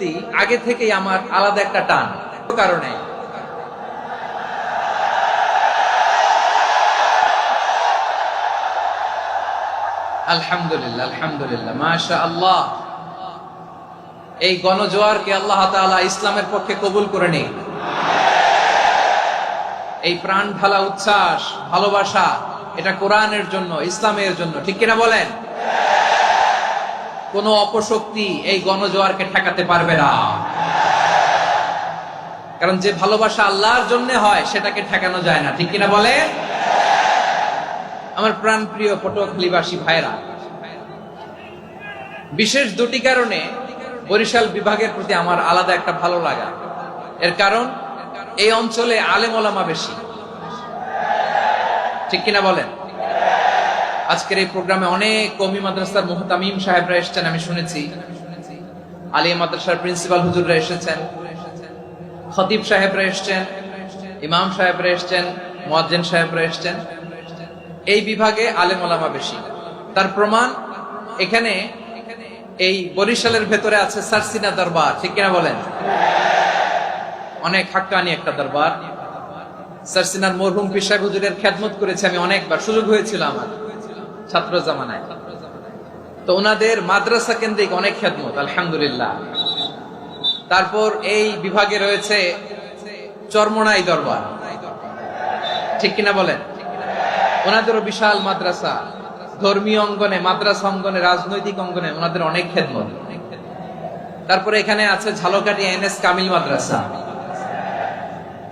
প্রতি আগে থেকেই আমার আলাদা একটা টান কারণে। আলহামদুলিল্লাহ, আলহামদুলিল্লাহ, মাশাআল্লাহ। এই গণজোয়ারকে আল্লাহ তাআলা ইসলামের পক্ষে কবুল করে নিন। এই প্রাণ ঢালা উচ্ছ্বাস, ভালোবাসা, এটা কোরআনের জন্য, ইসলামের জন্য, ঠিক কিনা বলেন? কোন অপশক্তি এই গণজোয়ারকে ঠেকাতে পারবে না, কারণ যে ভালোবাসা আল্লাহর জন্য হয় সেটাকে ঠেকানো যায় না, ঠিক কিনা বলে? আমার প্রাণ প্রিয় পটুয়াখালীবাসী ভাইরা, বিশেষ দুটি কারণে বরিশাল বিভাগের প্রতি আমার আলাদা একটা ভালো লাগা। এর কারণ, এই অঞ্চলে আলেম ওলামা বেশি, ঠিক কিনা বলেন? আজকের এই প্রোগ্রামে অনেক কওমি মাদ্রাসার মুহতামিম সাহেবরা এসেছেন, আমি শুনেছি। আলিয়া মাদ্রাসার প্রিন্সিপাল হুজুররা এসেছেন, খতিব সাহেবরা এসেছেন, ইমাম সাহেবরা এসেছেন, মুয়াজ্জিন সাহেবরা এসেছেন। এই বিভাগে আলেম ওলামা বেশি। তার প্রমাণ, এখানে এই বরিশালের ভেতরে আছে সারসিনা দরবার, ঠিক কিনা বলেন? অনেক হাক্কানি একটা দরবার। সারসিনার মরহুম পীর সাহেব হুজুরের খেদমত করেছি আমি অনেকবার, সুযোগ হয়েছিল আমার ছাত্র জামানায়। তো ওনাদের মাদ্রাসা কেন্দ্রিক অনেক খেদমত, আলহামদুলিল্লাহ। তারপর এই বিভাগে রয়েছে চরমোনাই দরবার, ঠিক কিনা বলেন? ওনাদেরও বিশাল মাদ্রাসা, ধর্মীয় অঙ্গনে, মাদ্রাসা অঙ্গনে, রাজনৈতিক অঙ্গনে ওনাদের অনেক খেদমত। তারপরে এখানে আছে ঝালকাঠি এনএস কামিল মাদ্রাসা।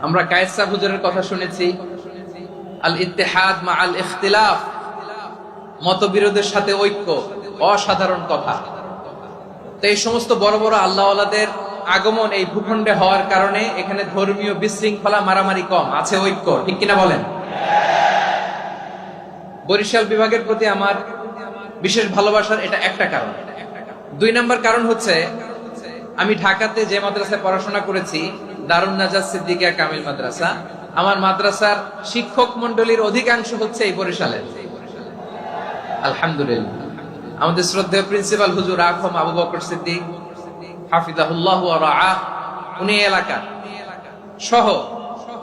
আমরা কায়েস সাহেব হুজুরের কথা শুনেছি, আল ইত্তেহাদ মা আল ইখতিলাফ, মতবিরোধের সাথে ঐক্য, অসাধারণ কথা। তো এই সমস্ত বড় বড় আল্লাহওয়ালাদের আগমন এই ভূখণ্ডে হওয়ার কারণে এখানে ধর্মীয় বিশৃঙ্খলা, মারামারি কম, আছে ঐক্য, ঠিক কিনা বলেন? বরিশাল বিভাগের প্রতি আমার বিশেষ ভালোবাসার এটা একটা কারণ। দুই নম্বর কারণ হচ্ছে, আমি ঢাকাতে যে মাদ্রাসায় পড়াশোনা করেছি, দারুন নাজাত সিদ্দিকিয়া কামিল মাদ্রাসা, আমার মাদ্রাসার শিক্ষক মন্ডলীর অধিকাংশ হচ্ছে এই বরিশালের, আলহামদুলিল্লাহ। আমাদের শ্রদ্ধেয় প্রিন্সিপাল হুজুর আখম আবু বকর সিদ্দিক হাফিজাহুল্লাহ ওয়া রাআহ, উনি এলাকার সহ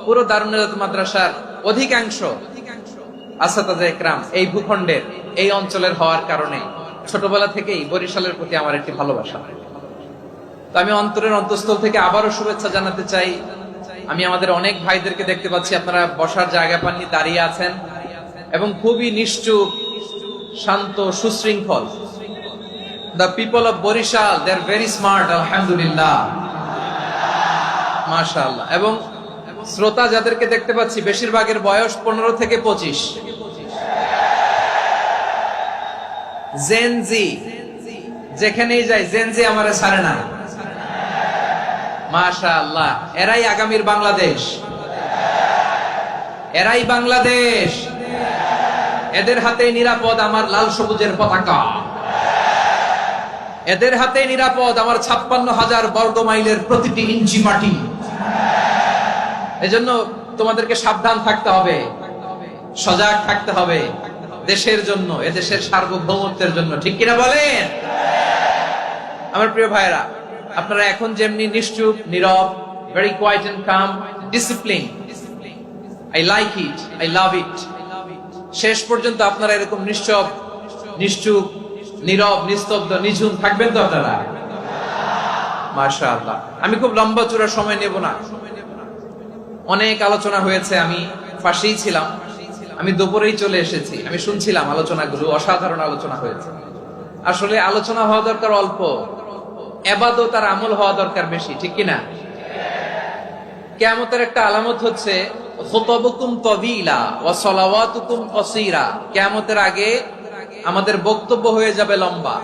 পুরো দারুন নাজাত মাদ্রাসার অধিকাংশ আসাতাজা ইকরাম এই ভূখণ্ডের, এই অঞ্চলের হওয়ার কারণে ছোটবেলা থেকেই বরিশালের প্রতি আমার একটি ভালোবাসা। তো আমি অন্তরের অন্তঃস্থল থেকে আবারও শুভেচ্ছা জানাতে চাই। আমি আমাদের অনেক ভাইদেরকে দেখতে পাচ্ছি, আপনারা বসার জায়গা পাননি, দাঁড়িয়ে আছেন এবং খুবই নিশ্চুপ, শান্ত, সুশৃঙ্খল। The people of Borishal, they are very smart, alhamdulillah, মাশাআল্লাহ। এবং শ্রোতা যাদেরকে দেখতে পাচ্ছি, বেশিরভাগের বয়স 15 থেকে 25। জেনজি, যেখানেই যাই জেনজি আমারে ছাড়ে না, মাশাআল্লাহ। এরাই আগামীর বাংলাদেশ, এরাই বাংলাদেশ। এদের হাতে নিরাপদ আমার লাল সবুজের পতাকা, এদের হাতে নিরাপদ আমার 56,000 বর্গ মাইলের প্রতিটি ইঞ্চি মাটি। এজন্য তোমাদেরকে সাবধান থাকতে হবে, সজাগ থাকতে হবে, দেশের জন্য, এদেশের সার্বভৌমত্বের জন্য, ঠিক কিনা বলেন? আমার প্রিয় ভাইরা, আপনারা এখন যেমনি নিশ্চুপ, নীরব, very quiet and calm, discipline, I like it, I love it, শেষ পর্যন্ত আপনারা এরকম নিশ্চুপ, নীরব, নিস্তব্ধ, নিঝুম থাকবেন তো আপনারা? মাশাআল্লাহ। আমি খুব লম্বা চূড়া সময় নেব না, অনেক আলোচনা হয়েছে, আমি ফাঁসেই ছিলাম, আমি দুপুরেই চলে এসেছি, আমি শুনছিলাম আলোচনাগুলো, অসাধারণ আলোচনা হয়েছে। আসলে আলোচনা হওয়া দরকার অল্প, ইবাদত আর আমল হওয়া দরকার বেশি, ঠিক কিনা? কিয়ামতের একটা আলামত হচ্ছে খুতুবুকুম তাওয়িলা ওয়া সালাওয়াতুকুম কাসীরা। কিয়ামতের আগে আমাদের বক্তব্য হয়ে যাবে লম্বা।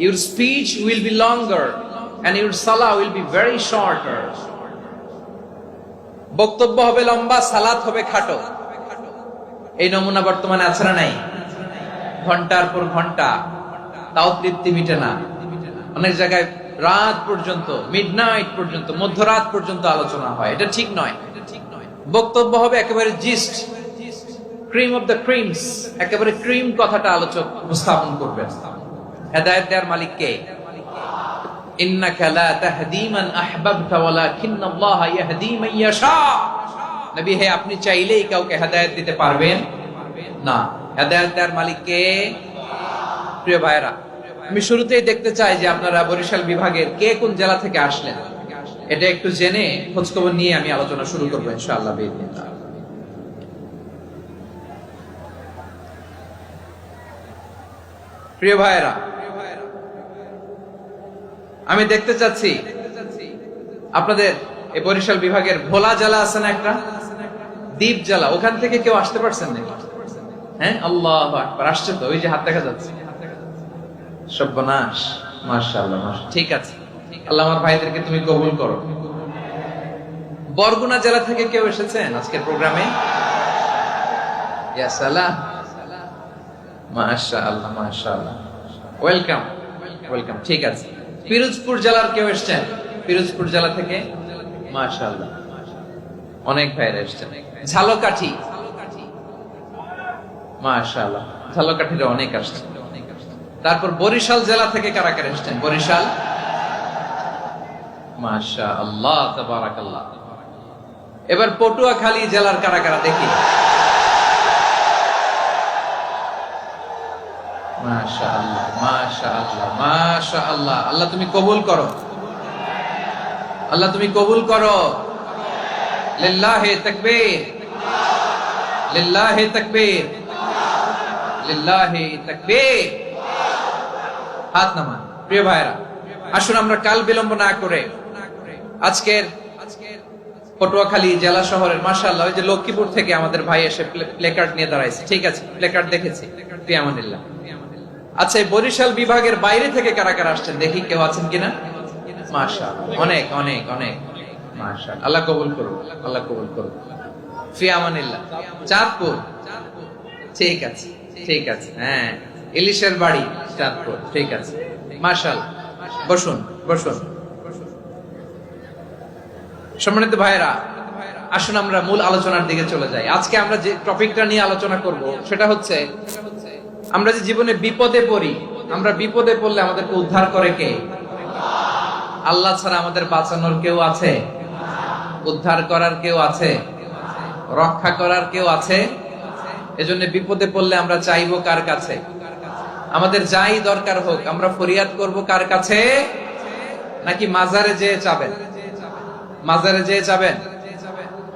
Your speech will be longer and your salah will be very shorter. বক্তব্য হবে লম্বা, সালাত হবে খাটো। এই নমুনা বর্তমানে আছে না নাই? ঘন্টার পর ঘন্টা, তাও তৃপ্তি মিটে না। অনেক জায়গায় রাত পর্যন্ত, মিডনাইট পর্যন্ত, মধ্যরাত পর্যন্ত আলোচনা হয়, এটা ঠিক নয়। বক্তব্য হবে একেবারে gist, cream of the creams, একেবারে ক্রিম কথাটা আলোচক উপস্থাপন করবেন। হেদায়েত দেওয়ার মালিক কে? ইন্নাকা লা তাহদি মান আহবাবতা ওয়ালাকিন্নাল্লাহা ইয়াহদি মান ইয়াশা। নবী হে, আপনি চাইলেই কাউকে হেদায়েত দিতে পারবেন না, হেদায়েত দেওয়ার মালিক কে? প্রিয় ভাইরা, আমি শুরুতেই দেখতে চাই যে আপনারা বরিশাল বিভাগের কে কোন জেলা থেকে আসলেন, এটা একটু জেনে খোঁজখবর নিয়ে আমি আলোচনা শুরু করবো ইনশাআল্লাহ বিইذنিল্লাহ। প্রিয় ভাইরা, আমি দেখতে চাচ্ছি আপনাদের এই বরিশাল বিভাগের ভোলা জেলা আছে না একটা, দ্বীপ জেলা, ওখান থেকে কেউ আসতে পারছেন নাকি? হ্যাঁ, আল্লাহু আকবার, আসছে তো, ওই যে হাত দেখা যাচ্ছে। সর্বনাশ, মাশাআল্লাহ, মাশাআল্লাহ, ঠিক আছে, আল্লাহ আমার ভাইদেরকে তুমি কবুল করো। বরগুনা জেলা থেকে কেউ এসেছেন আজকের প্রোগ্রামে? ইয়া সালাম, মাশাআল্লাহ, মাশাআল্লাহ, ওয়েলকাম, ওয়েলকাম, ঠিক আছে। পিরোজপুর জেলার কেউ এসেছেন? পিরোজপুর জেলা থেকে মাশাআল্লাহ অনেক ভাইরা এসেছেন। ঝালকাঠি, মাশাআল্লাহ, ঝালকাঠির অনেক আসছে। তারপর বরিশাল জেলা থেকে কারা কারা এসেছেন? বরিশাল, মাশাআল্লাহ, তাবারাকাল্লাহ। এবার পটুয়াখালী জেলার কারা কারা দেখি? মাশাআল্লাহ, মাশাআল্লাহ, মাশাআল্লাহ, আল্লাহ তুমি কবুল করো, আল্লাহ তুমি কবুল করো। লিল্লাহি তাকবীর, লিল্লাহি তাকবীর, লিল্লাহি তাকবীর। হাত নামান। প্রিয় ভাইরা, আসুন আমরা কাল বিলম্ব না করে আজকের পটুয়াখালী জেলা শহরের, মাশাআল্লাহ, ওই যে লক্ষ্মীপুর থেকে আমাদের ভাই এসে প্লেকার্ড নিয়ে দাঁড়াইছে, ঠিক আছে, প্লেকার্ড দেখেছি, ফিয়ামানিল্লাহ। আচ্ছা, এই বরিশাল বিভাগের বাইরে থেকে কারা কারা আসছেন দেখি, কেউ আছেন কিনা? মাশাআল্লাহ, অনেক অনেক অনেক, মাশাআল্লাহ, আল্লাহ কবুল করুন, আল্লাহ কবুল করুন, ফিয়ামানিল্লাহ। চাঁদপুর, ঠিক আছে, ঠিক আছে, হ্যাঁ, ইলিশের বাড়ি, চাঁদপুর, ঠিক আছে, মাশাআল্লাহ, বসুন, বসুন। সম্মানিত ভাইরা, আসুন আমরা মূল আলোচনার দিকে চলে যাই। আজকে আমরা যে টপিকটা নিয়ে আলোচনা করব সেটা হচ্ছে, আমরা যে জীবনে বিপদে পড়ি, আমরা বিপদে পড়লে আমাদেরকে উদ্ধার করে কে? আল্লাহ ছাড়া আমাদের বাঁচানোর কেউ আছে? উদ্ধার করার কেউ আছে? রক্ষা করার কেউ আছে? এজন্য বিপদে পড়লে আমরা চাইবো কার কাছে? আমাদের যাই দরকার হোক আমরা ফরিয়াদ করব কার কাছে? নাকি মাজারে যেয়ে চাবেন? মাজারে যেয়ে চাবেন?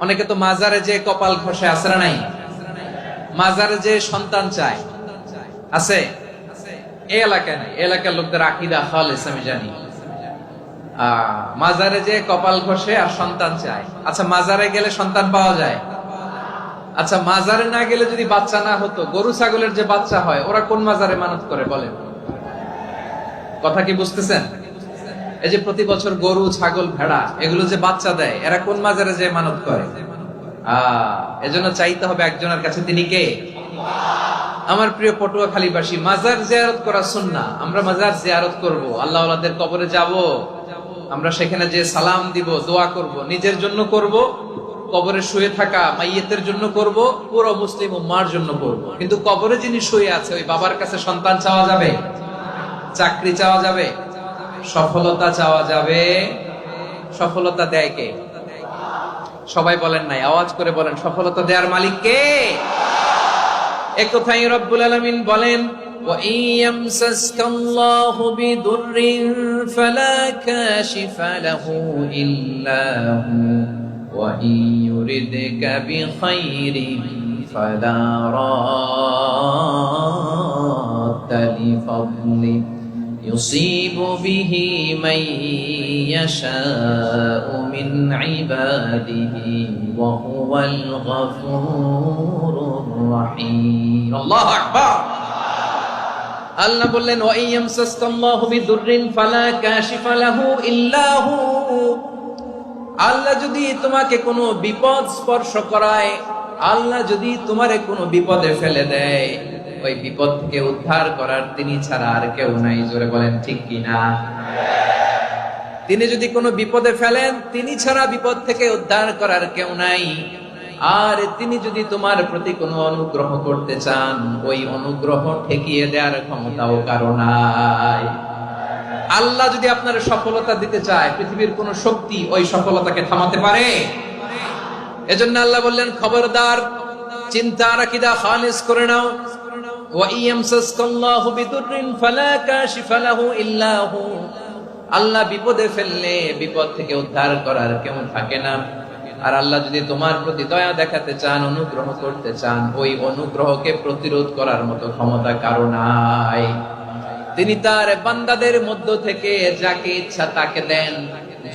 অনেকে তো মাজারে যেয়ে কপাল ঘষে, আছে না নাই? মাজারে যেয়ে সন্তান চায়, আছে? এই এলাকায় নাই, এলাকার লোকদের আকীদা খালেস আমি জানি। মাজারে যেয়ে কপাল ঘষে আর সন্তান চায়। আচ্ছা, মাজারে গেলে সন্তান পাওয়া যায়? আচ্ছা, মাজারে না গেলে যদি বাচ্চা না হতো, গরু ছাগলের যে বাচ্চা হয় ওরা কোন মাজারে মানত করে বলেন? কথা কি বুঝতেছেন? এই যে প্রতি বছর গরু, ছাগল, ভেড়া এগুলো যে বাচ্চা দেয়, এরা কোন মাজারে যে মানত করে? এজন্য চাইতে হবে একজনের কাছে, তিনি কে? আমার প্রিয় পটুয়াখালীবাসী, মাজার জিয়ারত করা সুন্নাহ। আমরা মাজার জিয়ারত করব, আল্লাহ ওয়ালাদের কবরে যাব, আমরা সেখানে যে সালাম দিব, দোয়া করব, নিজের জন্য করব, কবরে শুয়ে থাকা মাইয়েতের জন্য করব, পুরো মুসলিম উম্মার জন্য করব। কিন্তু কবরে যিনি শুয়ে আছে ওই বাবার কাছে সন্তান চাওয়া যাবে? চাকরি চাওয়া যাবে? সফলতা চাওয়া যাবে? সফলতা দেয় কে? সবাই বলেন নাই, আওয়াজ করে বলেন, সফলতা দেওয়ার মালিক কে? একথাই রব্বুল আলামিন বলেন, ওয়া ইয়ামসাসকাল্লাহু বিদুররিন ফালা কাশিফা লাহু ইল্লা হু ওয়া ইয়ুরিদকা বিখাইরিন ফালা রাদ্দা লিফাদলি ইউসিবু বিহি মান ইয়াশাউ মিন ইবাদিহি ওয়া হুয়াল গফুরুর রহিম। আল্লাহু আকবার। আল্লাহ বললেন, ওয়া ইয়ামসাসকাল্লাহু বিদুররিন ফালা কাশিফা লাহু ইল্লা হু। আল্লাহ যদি তোমাকে কোনো বিপদ স্পর্শ করায়, আল্লাহ যদি তোমারে কোনো বিপদে ফেলে দেয়, ওই বিপদ থেকে উদ্ধার করার তিনি ছাড়া আর কেউ নাই। জোরে বলেন ঠিক কিনা? তিনি যদি কোনো বিপদে ফেলেন, তিনি ছাড়া বিপদ থেকে উদ্ধার করার কেউ নাই। আর তিনি যদি তোমার প্রতি কোনো অনুগ্রহ করতে চান, ওই অনুগ্রহ ঠেকিয়ে দেওয়ার ক্ষমতাও কারো নাই। আল্লাহ যদি আপনার সফলতা দিতে চায়, পৃথিবীর কোন শক্তি ওই সফলতাকে থামাতে পারে? এজন্য আল্লাহ বললেন, খবরদার, চিন্তার আকীদা খালিস করে নাও। ওয়া ইয়ামসাসকাল্লাহু বিদুররিন ফালা কাশিফা লাহু ইল্লা হু। আল্লাহ বিপদে ফেললে বিপদ থেকে উদ্ধার করার কেউ থাকে না। আর আল্লাহ যদি তোমার প্রতি দয়া দেখাতে চান, অনুগ্রহ করতে চান, ওই অনুগ্রহকে প্রতিরোধ করার মতো ক্ষমতা কারো নাই। তিনি তার বান্দাদের মধ্য থেকে যাকে ইচ্ছা তাকে দেন,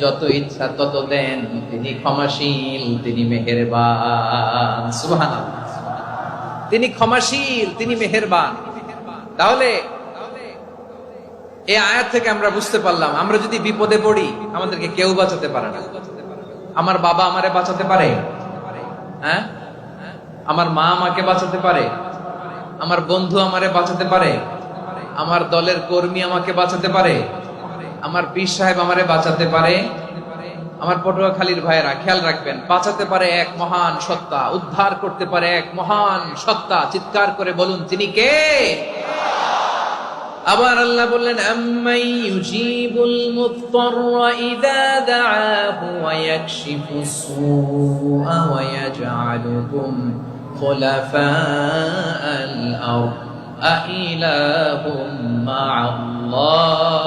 যত ইচ্ছা তত দেন। তিনি ক্ষমাশীল, তিনি মেহেরবান। সুবহানাল্লাহ। তিনি ক্ষমাশীল, তিনি মেহেরবান। তাহলে এই আয়াত থেকে আমরা বুঝতে পারলাম, আমরা যদি বিপদে পড়ি আমাদেরকে কেউ বাঁচাতে পারে না। আমার বাবা আমারে বাঁচাতে পারে? হ্যাঁ? আমার মা আমাকে বাঁচাতে পারে? আমার বন্ধু আমারে বাঁচাতে পারে? আমার দলের কর্মী আমাকে বাঁচাতে পারে? আমার পীর সাহেব আমারে বাঁচাতে পারে? আমার পটুয়াখালীর ভাইয়েরা খেয়াল রাখবেন, বাঁচাতে পারে এক মহান সত্তা, উদ্ধার করতে পারে এক মহান সত্তা। চিৎকার করে বলুন, তিনি কে? আবার আল্লাহ বললেন, আম্মাই ইউজিবুল মুত্তাররা ইযা দাআহু ওয়া ইয়াকশিফুস সুআ ওয়া ইয়াজআলুকুম খুলাফাআল আরদ আইলাহুম মা'আল্লাহ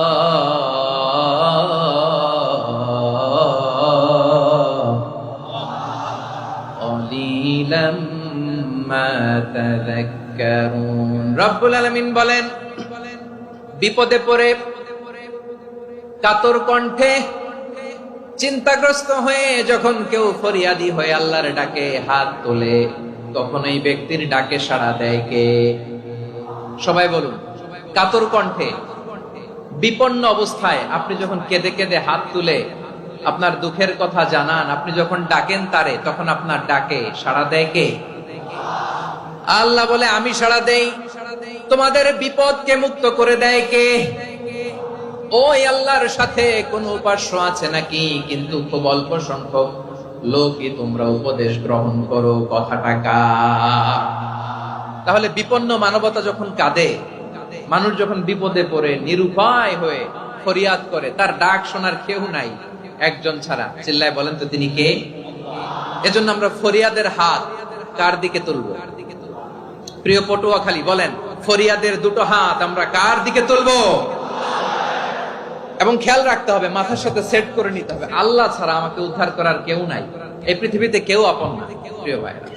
ক্বালিলাম মা তাযাক্কারুন। রব্বুল আলামিন বলেন, বিপদে পড়ে কাতর কণ্ঠে চিন্তাগ্রস্ত হয়ে যখন কেউ ফরিয়াদি হয়ে আল্লাহর ডাকে হাত তোলে, তখন এই ব্যক্তির ডাকে সাড়া দেয় কে? সবাই বলুন। কাতর কণ্ঠে বিপন্ন অবস্থায় আপনি যখন কেঁদে কেঁদে হাত তুলে আপনার দুঃখের কথা জানান, আপনি যখন ডাকেন তারে, তখন আপনার ডাকে সাড়া দেয় কে? আল্লাহ বলে, আমি সাড়া দেই। তোমাদের বিপদকে মুক্ত করে দেয় কে? ওই আল্লাহর সাথে কোন উপাস্য আছে নাকি? কিন্তু খুব অল্প সংখ্যক লোকই তোমরা উপদেশ গ্রহণ করো। কথাটা কার? তাহলে বিপন্ন মানবতা যখন কাঁদে, মানুষ যখন বিপদে পড়ে নিরুপায় হয়ে ফরিয়াদ করে, তার ডাক শোনার কেউ নাই একজন ছাড়া। চিল্লায় বলেন তো, তিনি কে? এজন্য আমরা ফরিয়াদের হাত কার দিকে তুলবো? প্রিয় পটুয়াখালী, বলেন, ফরিয়াদের দুটো হাত আমরা কার দিকে তুলবো? এবং খেয়াল রাখতে হবে, মাথার সাথে সেট করে নিতে হবে, আল্লাহ ছাড়া আমাকে উদ্ধার করার কেউ নাই। এই পৃথিবীতে কেউ আপন না। প্রিয় ভাইরা,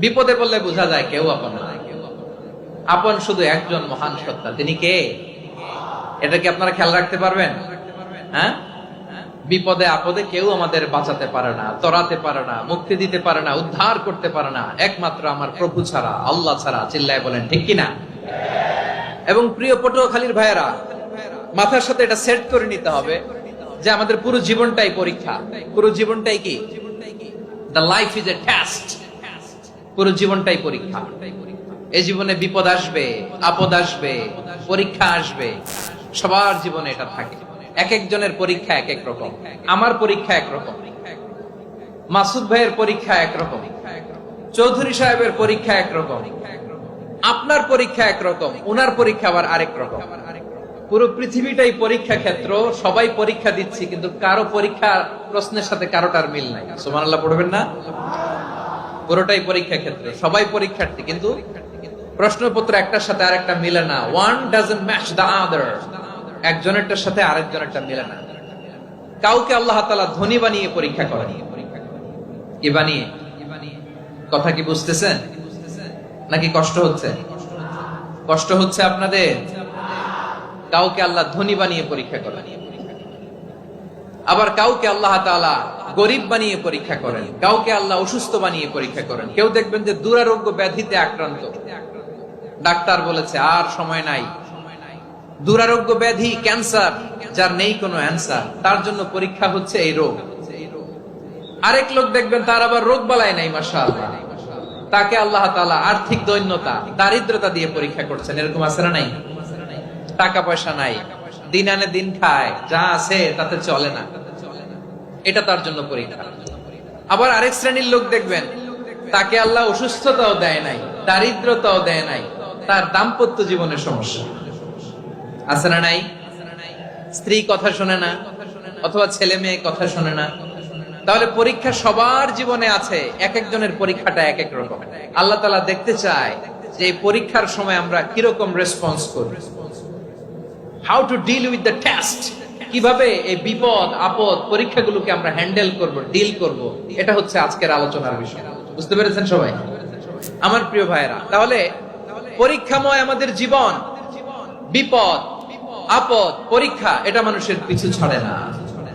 বিপদে পড়লে বোঝা যায় কেউ আপন না। আপন শুধু একজন মহান সত্তা। তিনি কে? এটা কি আপনারা খেয়াল রাখতে পারবেন? হ্যাঁ, বিপদে আপদে কেউ আমাদের বাঁচাতে পারে না, তরাতে পারে না, মুক্তি দিতে পারে না, উদ্ধার করতে পারে না, একমাত্র আমার প্রভু ছাড়া, আল্লাহ ছাড়া। চিল্লায় বলেন ঠিক কিনা? এবং প্রিয় পটুয়াখালীর ভাইয়েরা, মাথার সাথে এটা সেট করে নিতে হবে যে আমাদের পুরো জীবনটাই পরীক্ষা। পুরো জীবনটাই কি? The life is a test. পুরো জীবনটাই পরীক্ষা। এই জীবনে বিপদ আসবে, আপদ আসবে, পরীক্ষা আসবে, সবার জীবনে এটা থাকে। এক একজনের পরীক্ষা এক এক রকম। আমার পরীক্ষা একরকম, মাসুদ ভাইয়ের পরীক্ষা একরকম, চৌধুরী সাহেবের পরীক্ষা একরকম, আপনার পরীক্ষা একরকম, উনার পরীক্ষা আবার আরেক রকম। পুরো পৃথিবীটাই পরীক্ষা ক্ষেত্র। সবাই পরীক্ষা দিচ্ছি, কিন্তু কারো পরীক্ষা প্রশ্নের সাথে কারোটার মিল নাই। সুবহানাল্লাহ পড়বেন না? পুরোটাই পরীক্ষা ক্ষেত্র, সবাই পরীক্ষার্থী, কিন্তু প্রশ্নপত্র একটার সাথে আরেকটা মিলে না। One doesn't match the other. একজনেরটার সাথে আরেকজনেরটা মিলে না। কাউকে আল্লাহ তাআলা ধনী বানিয়ে পরীক্ষা করেন। কি বানিয়ে? কথা কি বুঝতেছেন নাকি কষ্ট হচ্ছে? কষ্ট হচ্ছে আপনাদের? কাউকে আল্লাহ ধনী বানিয়ে পরীক্ষা করেন, আবার কাউকে আল্লাহ তাআলা গরিব বানিয়ে পরীক্ষা করেন, কাউকে আল্লাহ অসুস্থ বানিয়ে পরীক্ষা করেন। কেউ দেখবেন যে দুরারোগ্য ব্যাধিতে আক্রান্ত, ডাক্তার বলেছে আর সময় নাই, দুরারোগ্য ব্যাধি, ক্যান্সার, যার নেই কোনো অ্যান্সার, তার জন্য পরীক্ষা হচ্ছে এই রোগ। আরেক লোক দেখবেন তার আবার রোগ বালাই নাই, মাশাআল্লাহ, তাকে আল্লাহ তাআলা আর্থিক দৈন্যতা, দারিদ্রতা দিয়ে পরীক্ষা করছেন। এরকম আছে না নাই? টাকা পয়সা নাই, দিন আনে দিন খায়, যা আছে তাতে চলে না, এটা তার জন্য পরীক্ষা। আবার আরেক শ্রেণীর লোক দেখবেন তাকে আল্লাহ অসুস্থতাও দেয় নাই, দারিদ্রতাও দেয় নাই, তার দাম্পত্য জীবনের সমস্যা। আছে না নাই? স্ত্রী কথা শোনে না, অথবা ছেলে মেয়ে কথা শোনে না। তাহলে পরীক্ষা সবার জীবনে আছে, এক একজনের পরীক্ষাটা এক এক রকম। আল্লাহ তাআলা দেখতে চায় যে এই পরীক্ষার সময় আমরা কিরকম রেসপন্স করি, how to deal with the test, কিভাবে এই বিপদ আপদ পরীক্ষাগুলোকে আমরা হ্যান্ডেল করব, ডিল করব। এটা হচ্ছে আজকের আলোচনার বিষয়। বুঝতে পেরেছেন সবাই আমার প্রিয় ভাইরা? তাহলে পরীক্ষাময় আমাদের জীবন, বিপদ আপদ পরীক্ষা, এটা মানুষের পিছু ছাড়ে না।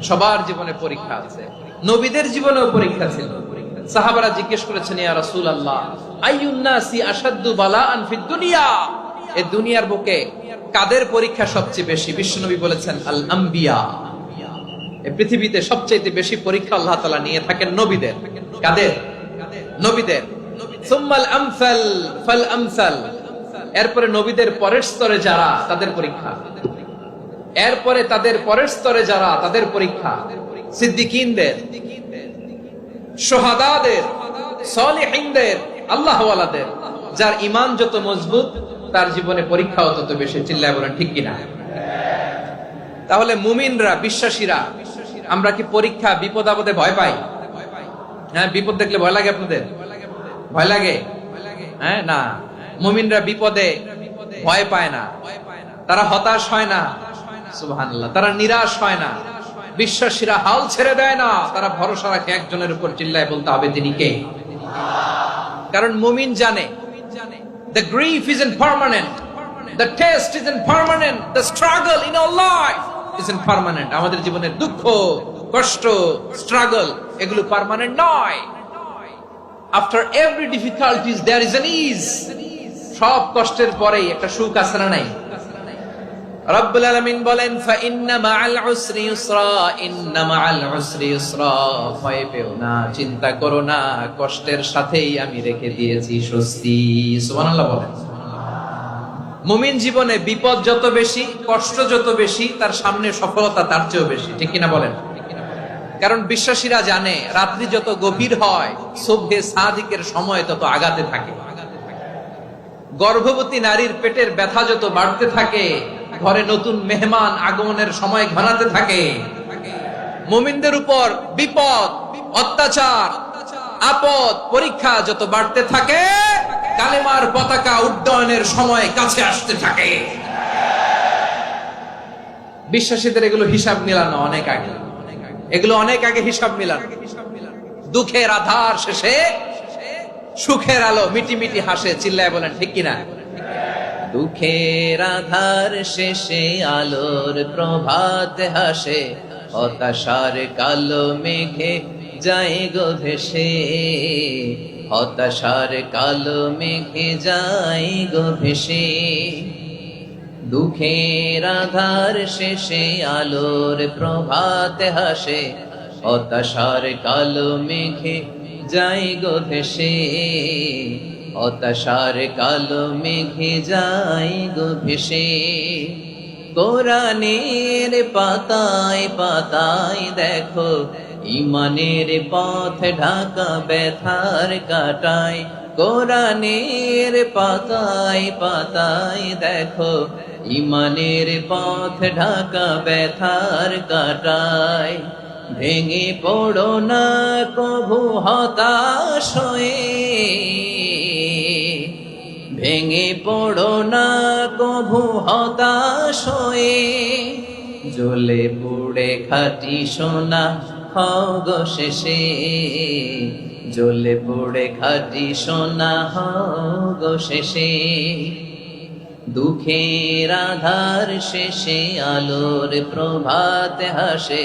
সবার জীবনে পরীক্ষা আছে, নবীদের জীবনেও পরীক্ষা ছিল। সাহাবারা জিজ্ঞেস করেছেন, ইয়া রাসূলুল্লাহ, আইয়ুন নাসি আশাদ্দু বালাআন ফিদ দুনিয়া, এই দুনিয়ার বুকে কাদের পরীক্ষা সবচেয়ে বেশি? বিশ্বনবী বলেছেন, আল আম্বিয়া। এই পৃথিবীতে সবচেয়ে বেশি পরীক্ষা আল্লাহ তাআলা নিয়ে থাকেন নবীদের। কাদের? নবীদের। সুম্মাল আমসাল ফাল আমসাল, এরপরে নবীদের পরের স্তরে যারা, তাদের পরীক্ষা। এরপরে তাদের পরের স্তরে যারা, তাদের পরীক্ষা। সিদ্দিকীনদের, শুহাদাদের, সালিহিনদের, আল্লাহওয়ালাদের। যার ঈমান যত মজবুত, তার জীবনে পরীক্ষাও তত বেশি। চিল্লায় বলেন ঠিক কিনা? তাহলে মুমিনরা, বিশ্বাসীরা, আমরা কি পরীক্ষা বিপদ আপদে ভয় পাই? হ্যাঁ, বিপদ দেখলে ভয় লাগে আপনাদের? ভয় লাগে? হ্যাঁ না, মুমিনরা বিপদে ভয় পায় না, তারা হতাশ হয় না, সুবহানাল্লাহ, তারা নিরাশ হয় না। বিশ্বাসীরা হাল ছেড়ে দেয় না, তারা ভরসা রাখে একজনের উপর। চিল্লায় বলতে হবে তিনি কে? কারণ মুমিন জানে the grief isn't permanent, the test isn't permanent, the struggle in our life isn't permanent. আমাদের জীবনের দুঃখ, কষ্ট, স্ট্রাগল, এগুলো পার্মানেন্ট নয়। after every difficulties there is an ease. সব কষ্টের পরেই একটা সুখ আছে না নাই? রব্বুল আলামিন বলেন, ফা ইন্না মাআল উসরি ইউসরা, ইন্না মাআল উসরি ইউসরা, ভয় পেও না, চিন্তা করো না, কষ্টের সাথেই আমি রেখে দিয়েছি স্বস্তি। সুবহানাল্লাহ বলেন। মুমিন জীবনে বিপদ যত বেশি, কষ্ট যত বেশি, তার সামনে সফলতা তার চেয়েও বেশি। ঠিক কিনা বলেন? কারণ বিশ্বাসীরা জানে রাত্রি যত গভীর হয়, সুবহে সাদিকের সময় তত আগাতে থাকে। গর্ভবতী নারীর পেটের ব্যথা যত বাড়তে থাকে, ঘরে নতুন মেহমান আগমনের সময় ঘনাতে থাকে। মুমিনদের উপর বিপদ, অত্যাচার, আপদ, পরীক্ষা যত বাড়তে থাকে, কালেমার পতাকা উড্ডয়নের সময় কাছে আসতে থাকে। বিশ্বাসীদের এগুলো হিসাব মিলানো অনেক আগে, এগুলো অনেক আগে হিসাব মিলানো। দুঃখের আধার শেষে সুখের আলো মিটি মিটি হাসে। চিল্লায় বলেন ঠিক কিনা? দুঃখের আধার শেষে আলোর প্রভাত হাসে, হতাশার কালো মেঘে যায় গো ভেসে, হতাশার কালো মেঘে যায় গো ভেসে। দুঃখের আধার শেষে আলোর প্রভাত হাসে, হতাশার কালো মেঘে যায় গো ভেসে, হতাশার কালো মেঘে যায় গো ভেসে। কোরআনের পাতায় পাতায় দেখো, ঈমানের পথ ঢাকা ব্যথার কাটায়। কোরআনের পাতায় পাতায় দেখো, ঈমানের পথ ঢাকা ব্যথার কাটায়। ভেঙে পড়ো না কভু হতাশ হয়ে, ভেঙে পড়ো না কভু হতাশ হয়ে। জ্বলে পুড়ে খাঁটি সোনা হও গো শেষে, জ্বলে পুড়ে খাঁটি সোনা হও গো শেষে। দুঃখের আধার শেষে আলোর প্রভাত হাসে,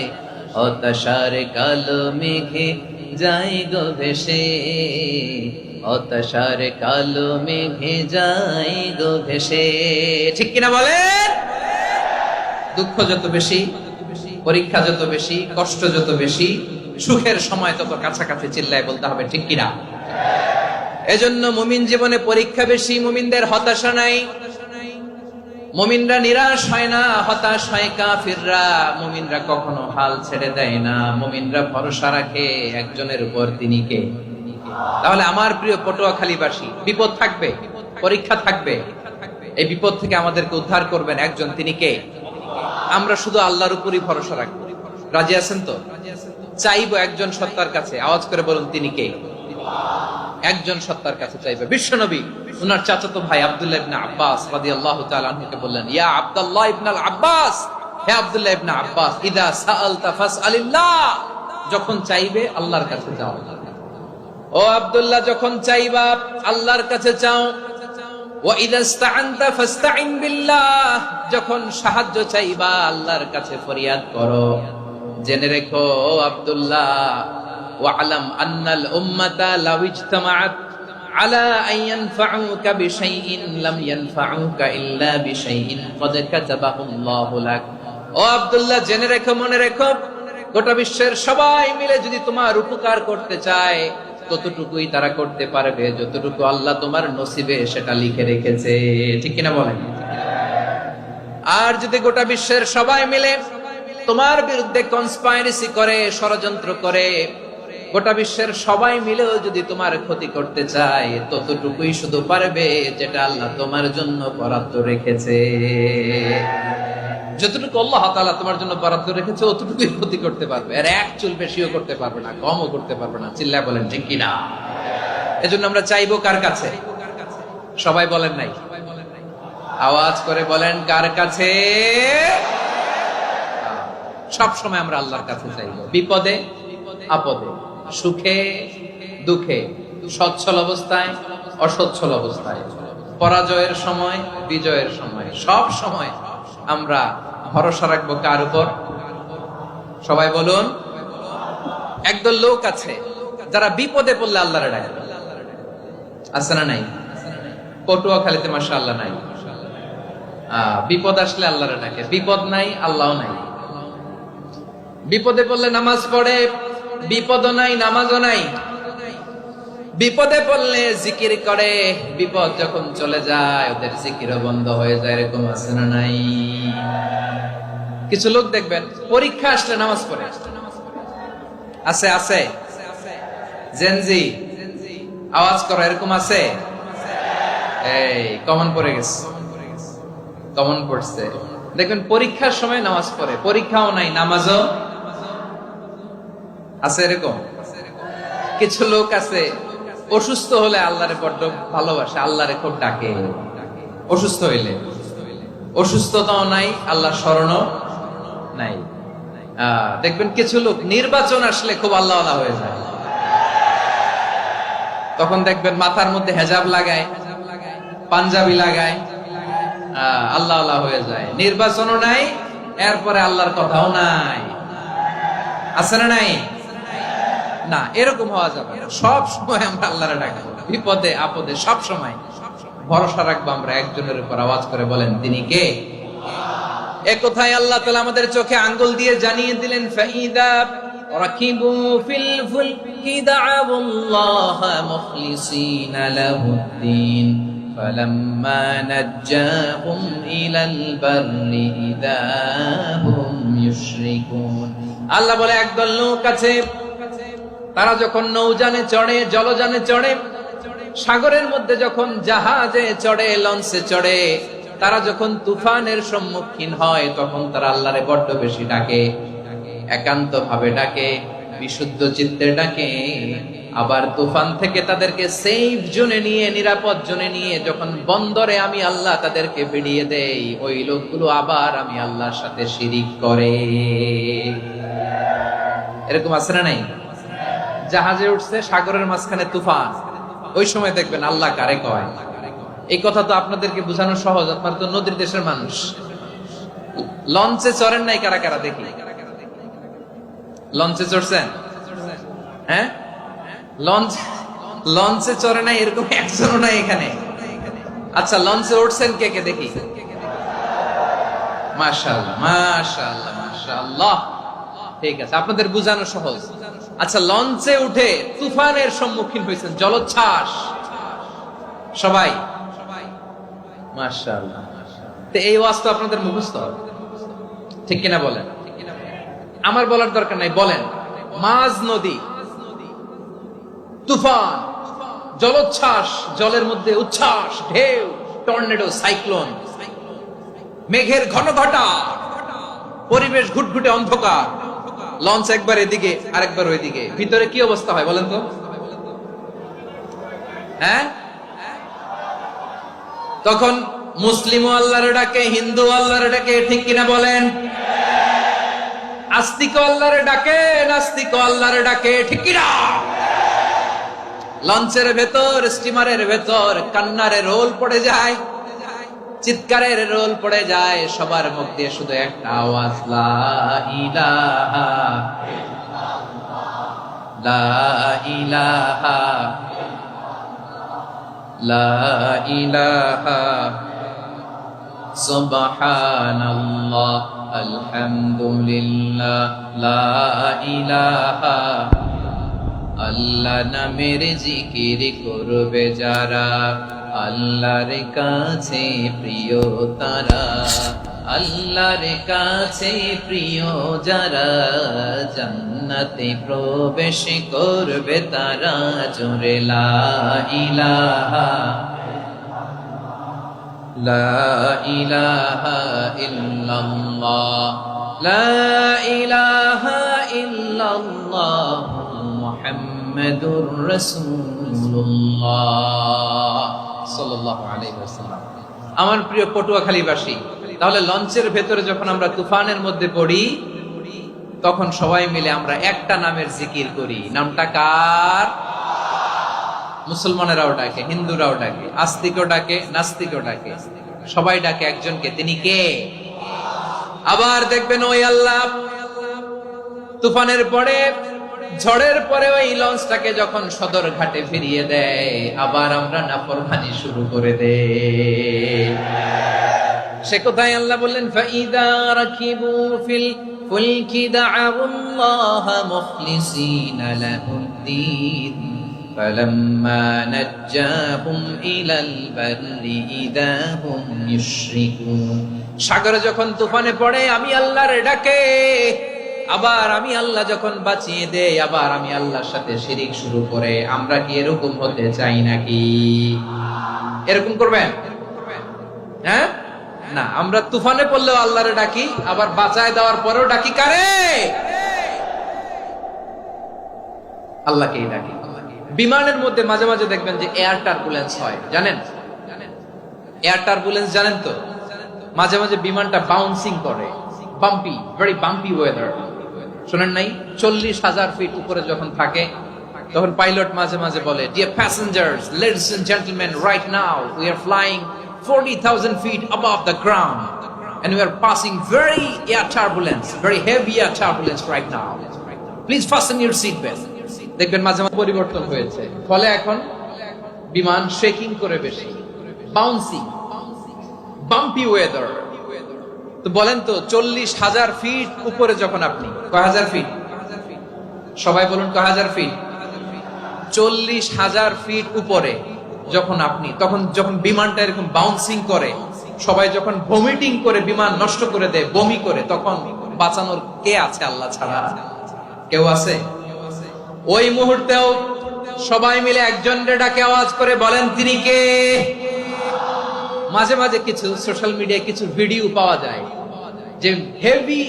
হতাশার কালো মেঘে যায় গো ভেসে, হতাশার কালো মেঘে যায় গো ভেসে। ঠিক কিনা বলেন? দুঃখ যত বেশি, পরীক্ষা যত বেশি, কষ্ট যত বেশি, সুখের সময় তত কাছাকাছি। চিল্লায় বলতে হবে ঠিক কিনা? এজন্য মুমিন জীবনে পরীক্ষা বেশি, মুমিনদের হতাশা নাই। মুমিনরা নিরাশ হয় না, হতাশ হয় কাফিররা। মুমিনরা কখনো হাল ছেড়ে দেয় না, মুমিনরা ভরসা রাখে একজনের উপর, তিনি কে? তাহলে আমার প্রিয় পটুয়াখালীবাসী, বিপদ থাকবে, পরীক্ষা থাকবে, এই বিপদ থেকে আমাদেরকে উদ্ধার করবেন একজন, তিনি কে? আমরা শুধু আল্লাহর উপরই ভরসা রাখবো। রাজি আছেন তো? চাইবো একজন সত্তার কাছে, আওয়াজ করে বলুন তিনি কে? একজন সত্তার কাছে চাইবে। বিশ্বনবী উনার চাচাতো ভাই আব্দুল্লাহ ইবনে আব্বাস রাদিয়াল্লাহু তাআলা আনহুকে বললেন, ইয়া আব্দুল্লাহ ইবনে আব্বাস, হে আব্দুল্লাহ ইবনে আব্বাস, ইদা সাআলতা ফাসআলিল্লাহ, যখন চাইবে আল্লাহর কাছে যাও। ও আব্দুল্লাহ, যখন চাইবা আল্লাহর কাছে চাও। ওয়া ইদা ইসতাআনতা ফাসতাইন বিল্লাহ, যখন সাহায্য চাইবা আল্লাহর কাছে ফরিয়াদ করো। জেনে রেখো ও আব্দুল্লাহ, ওয়া'লাম আন্নাল উম্মাতা লাউ ইজতামাআত আলা আন ইয়ানফাউকা বিশাইইন লাম ইয়ানফাউকা ইল্লা বিশাইইন ক্বাদ কাতাবাহু আল্লাহু লাক। ও আব্দুল্লাহ, জেনে রেখো, মনে রেখো, গোটা বিশ্বের সবাই মিলে যদি তোমার উপকার করতে চায় ততটুকুই তারা করতে পারবে যতটুকু আল্লাহ তোমার নসিবে সেটা লিখে রেখেছে। ঠিক কিনা বলেন? আর যদি গোটা বিশ্বের সবাই মিলে তোমার বিরুদ্ধে কনস্পাইরেসি করে, ষড়যন্ত্র করে, গোটা বিশ্বের সবাই মিলেও যদি তোমার ক্ষতি করতে চায় ততটুকুই শুধু পারবে যেটা আল্লাহ তোমার জন্য বরাদ্দ রেখেছে। যতটুকু আল্লাহ তাআলা তোমার জন্য বরাদ্দ রেখেছে অতটুকুই ক্ষতি করতে পারবে, আর এক চুল বেশিও করতে পারবে না, কমও করতে পারবে না। চিল্লায় বলেন ঠিক কিনা? এজন্য আমরা চাইবো কার কাছে? সবাই বলেন নাই, আওয়াজ করে বলেন কার কাছে? সব সময় আমরা আল্লাহর কাছে চাইবো, বিপদে আপদে, সুখে দুঃখে, সচ্ছল অবস্থায় অসচ্ছল অবস্থায়, পরাজয়ের সময় বিজয়ের সময়, সব সময় আমরা ভরসা রাখবো কার উপর? সবাই বলুন। একদল লোক আছে যারা বিপদে পড়লে আল্লাহরে ডাকে। আছে না নাই? পটুয়াখালীতে মাশাআল্লাহ নাই, বিপদ আসলে আল্লাহরে ডাকে। বিপদ নাই, আল্লাহ নাই। বিপদে পড়লে নামাজ পড়ে, বিপদও নাই নামাজও নাই। বিপদে পড়লে জিকির করে, বিপদ যখন চলে যায় ওদের জিকিরও বন্ধ হয়ে যায়। এরকম আছে না নাই? কিছু লোক দেখবেন পরীক্ষা আসলে নামাজ পড়ে। আছে আছে? জেনজি আওয়াজ করো, এরকম আছে? এই কমন পড়ে গেছে, কমন পড়ছে। দেখবেন পরীক্ষার সময় নামাজ পড়ে, পরীক্ষাও নাই নামাজও আছে। এরকম কিছু লোক আছে অসুস্থ হলে আল্লাহরে বড্ড ভালোবাসে, আল্লাহরে খুব ডাকে। অসুস্থ হইলে অসুস্থতাও নাই, আল্লাহ স্মরণও নাই। দেখবেন কিছু লোক নির্বাচন আসলে খুব আল্লাহওয়ালা হয়ে যায়। তখন দেখবেন মাথার মধ্যে হেজাব লাগায়, পাঞ্জাবি লাগায়, আল্লাহওয়ালা হয়ে যায়। নির্বাচনও নাই, এরপরে আল্লাহর কথাও নাই। আছে না নাই? না, এরকম হওয়া যাবে না। সব সময় আমরা আল্লাহরে ডাকবো, বিপদে আপদে সব সময় ভরসা রাখবো আমরা একজনের উপর। আওয়াজ করে বলেন তিনি কে? এ কথাই আল্লাহ তাআলা আমাদের চোখে আঙ্গুল দিয়ে জানিয়ে দিলেন, ফাইদা রাকিবু ফিল ফুলকি দা'আবুল্লাহ মুখলিসিনা লাহুদ্দিন ফালাম্মা নাজ্জাহুম ইলাল বাররি ইযা হুম ইউশরিকুন। আল্লাহ বলে একদল লোক আছে, তারা যখন নৌযানে চড়ে, জলযানে চড়ে, সাগরের মধ্যে যখন জাহাজে চড়ে, লঞ্চে চড়ে, তারা যখন তুফানের সম্মুখীন হয় তখন তারা আল্লাহরে বড্ড বেশি ডাকে, একান্ত ভাবে ডাকে, বিশুদ্ধ চিত্তে ডাকে। আবার তুফান থেকে তাদেরকে সেফ জোনে নিয়ে, নিরাপদ জোনে নিয়ে যখন বন্দরে আমি আল্লাহ তাদেরকে ভিড়িয়ে দেই, ওই লোকগুলো আবার আমি আল্লাহর সাথে শিরিক করে। এরকম আছে না নাই? জাহাজে উঠছে, সাগরের মাঝখানে তুফান, ওই সময় দেখবেন আল্লাহ কারে কয়। এই কথা তো আপনাদেরকে বোঝানো সহজ, আপনারা তো নদীর দেশের মানুষ। লঞ্চে চড়েন নাই কারা কারা? দেখি, লঞ্চে চড়ছেন? হ্যাঁ, লঞ্চে চড়ে নাই এরকম একজনও নাই এখানে। আচ্ছা, লঞ্চে উঠছেন কে কে? দেখি। মাশাআল্লাহ মাশাআল্লাহ মাশাআল্লাহ, ঠিক আছে, আপনাদের বোঝানো সহজ। আচ্ছা, লঞ্চে উঠে তুফানের সম্মুখীন হয়েছেন, জলোচ্ছ্বাস, সবাই? মাশাআল্লাহ। তো এই ওয়াজ তো আপনাদের মুখস্থ, ঠিক কিনা বলেন? আমার বলার দরকার নাই, বলেন। মাঝ নদী, তুফান, জলোচ্ছ্বাস, জলের মধ্যে উচ্ছ্বাস, ঢেউ, টর্নেডো, সাইক্লোন, মেঘের ঘনঘটা, পরিবেশ ঘুটঘুটে অন্ধকার, লঞ্চ একবার এদিকে আরেকবার ওইদিকে, ভিতরে কি অবস্থা হয় বলেন তো? হ্যাঁ, তখন মুসলিম আল্লাহর ডাকে, হিন্দু আল্লাহর ডাকে, ঠিক কিনা বলেন? আস্তিক আল্লাহর ডাকে, নাস্তিক আল্লাহর ডাকে, ঠিক কিনা? লঞ্চের ভেতর, স্টিমারের ভেতর কান্নারে রোল পড়ে যায়, চিৎকারের রোল পড়ে যায়, সবার মুখ দিয়ে শুধু একটা আওয়াজ, লা ইলাহা লা ইলাহা লা ইলাহা সুবহানাল্লাহ আলহামদুলিল্লাহ লা ইলাহা। আল্লাহ নামের জিকির করবে যারা, আল্লাহর কাছে প্রিয় তারা, আল্লাহর কাছে প্রিয় যারা, জান্নাতে প্রবেশ করবে তারা, জোরে লা ইলাহা লা ইলাহা ইল্লাল্লাহ লা ইলাহা ইল্লাল্লাহ মুহাম্মাদুর রাসূলুল্লাহ সাল্লাল্লাহু আলাইহি ওয়াসাল্লাম। আমার প্রিয় পটুয়াখালীবাসী, তাহলে লঞ্চের ভেতরে যখন আমরা তুফানের মধ্যে পড়ি, তখন সবাই মিলে আমরা একটা নামের জিকির করি। নামটা কার? মুসলমানেরাও ডাকে, হিন্দুরাও ডাকে, আস্তিকও ডাকে, নাস্তিকও ডাকে, সবাই ডাকে একজনকে। তিনি কে? আবার দেখবেন ওই আল্লাহ তুফানের পরে, ঝড়ের পরে ওই লঞ্চটাকে যখন সদর ঘাটে ফিরিয়ে দেয়, আবার আমরা নাফরমানি শুরু করে দেই। সে কোথায়? আল্লাহ বললেন, ফাইদা রাকিবু ফিল ফুলকি দা'আউল্লাহা মুখলিসিনা লাহুদ্দীন ফালাম্মা নাজ্জাহুম ইলাল বাররি ইযা হুম ইউশরিকুন। সাগরে যখন তুফানে পড়ে আমি আল্লাহর ডাকে, আবার আমি আল্লাহ যখন বাঁচিয়ে দেই, আবার আমি আল্লাহর সাথে শিরিক শুরু করে। আমরা কি এরকম হতে চাই নাকি? এরকম করবেন? হ্যাঁ না, আমরা তুফানে পড়লেও আল্লাহরে ডাকি, আবার বাঁচায় দেওয়ার পরেও ডাকি কারে? আল্লাহকেই ডাকি। বিমানের মধ্যে মাঝে মাঝে দেখবেন যে এয়ার টার্বুলেন্স হয়, জানেন? এয়ার টার্বুলেন্স জানেন তো? মাঝে মাঝে বিমানটা বাউন্সিং করে, বাম্পি, ভেরি বাম্পি ওয়েদার। শোনেন নাই? 40,000 ফিট উপরে যখন থাকে, তখন পাইলট মাঝে মাঝে বলে, dear passengers, ladies and gentleman, right now we are flying 40,000 feet above the ground and we are passing very air turbulence, very heavy air turbulence right now. Please fasten your seat belt. দেখবেন মাঝে মাঝে পরিবর্তন হয়েছে, ফলে এখন বিমান shaking করে বেশি, বাউন্সিং, বাম্পি ওয়েদার। তো বলেন তো, 40,000 ফিট উপরে যখন আপনি, কয় হাজার ফিট? সবাই বলুন, কয় হাজার ফিট? 40,000 ফিট উপরে যখন আপনি, তখন যখন বিমানটা এরকম বাউন্সিং করে, সবাই যখন ভমিটিং করে বিমান নষ্ট করে দেয়, বমি করে, তখন বাঁচানোর কে আছে আল্লাহ ছাড়া? কেউ আছে? ওই মুহূর্তেও সবাই মিলে একজনের ডাকে আওয়াজ করে বলেন, তিনি কে? মাঝে মাঝে কিছু সোশ্যাল মিডিয়ায় কিছু ভিডিও পাওয়া যায় যে হেভি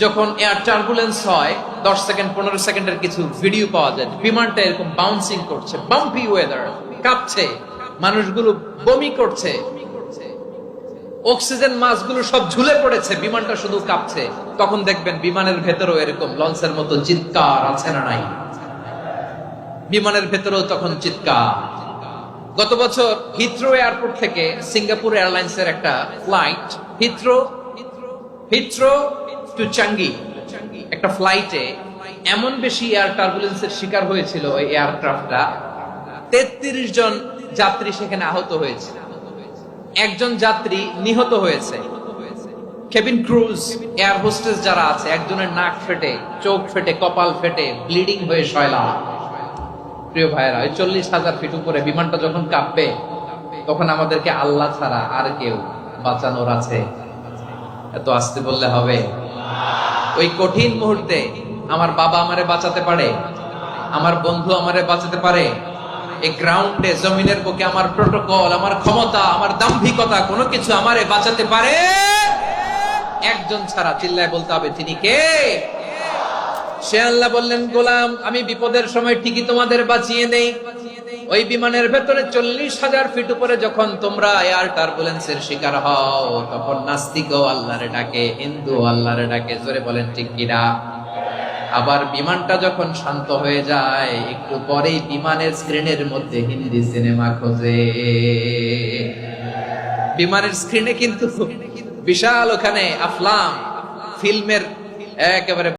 যখন এয়ার টার্বুলেন্স হয়, 10 সেকেন্ড 15 সেকেন্ডের কিছু ভিডিও পাওয়া যায়, বিমানটা এরকম বাউন্সিং করছে, বাম্পি ওয়েদার, কাঁপছে, মানুষগুলো বমি করছে, অক্সিজেন মাস্কগুলো সব ঝুলে পড়েছে, বিমানটা শুধু কাঁপছে। তখন দেখবেন বিমানের ভেতরেও এরকম লঞ্চের মতো চিৎকার আছে না নাই? বিমানের ভেতরেও তখন চিৎকার। গত বছর হিথ্রো এয়ারপোর্ট থেকে সিঙ্গাপুর এয়ারলাইন্সের একটা ফ্লাইট, হিথ্রো টু চাঙ্গি, একটা ফ্লাইটে এমন বেশি এয়ার টার্বুলেন্সের শিকার হয়েছিল ওই এয়ারক্রাফটটা, 33 জন যাত্রী সেখানে আহত হয়েছে, একজন যাত্রী নিহত হয়েছে। কেবিন ক্রুজ, এয়ার হোস্টেস যারা আছে, একজনের নাক ফেটে, চোখ ফেটে, কপাল ফেটে, ব্লিডিং হয়ে শয়লা। প্রিয় ভাইয়েরা, ওই 40,000 ফিট উপরে বিমানটা যখন কাঁপবে, তখন আমাদেরকে আল্লাহ ছাড়া আর কেউ বাঁচানোর আছে? এত আস্তে বললে হবে? ওই কঠিন মুহূর্তে আমার বাবা আমারে বাঁচাতে পারে, আমার বন্ধু আমারে বাঁচাতে পারে। এই গ্রাউন্ডে, জমিনের বুকে আমার প্রটোকল, আমার ক্ষমতা, আমার দাম্ভিকতা কোনো কিছু আমারে বাঁচাতে পারে? একজন ছাড়া চিল্লায় বলতে হবে তিনি কে? সে আল্লাহ বললেন, গোলাম আমি বিপদের সময় ঠিকই তোমাদের বাঁচিয়ে নেই। ওই বিমানের ভেতরে 40,000 ফিট উপরে যখন তোমরা এয়ার টার্বুলেন্সের শিকার হও, তখন নাস্তিকও আল্লাহরে ডাকে, হিন্দু আল্লাহরে ডাকে। জোরে বলেন ঠিক কিনা? আবার বিমানটা যখন শান্ত হয়ে যায়, একটু পরেই বিমানের স্ক্রিনের মধ্যে হিন্দি সিনেমা খোঁজে। বিমানের স্ক্রিনে কিন্তু বিশাল ওখানে আফলাম ফিল্মের একেবারে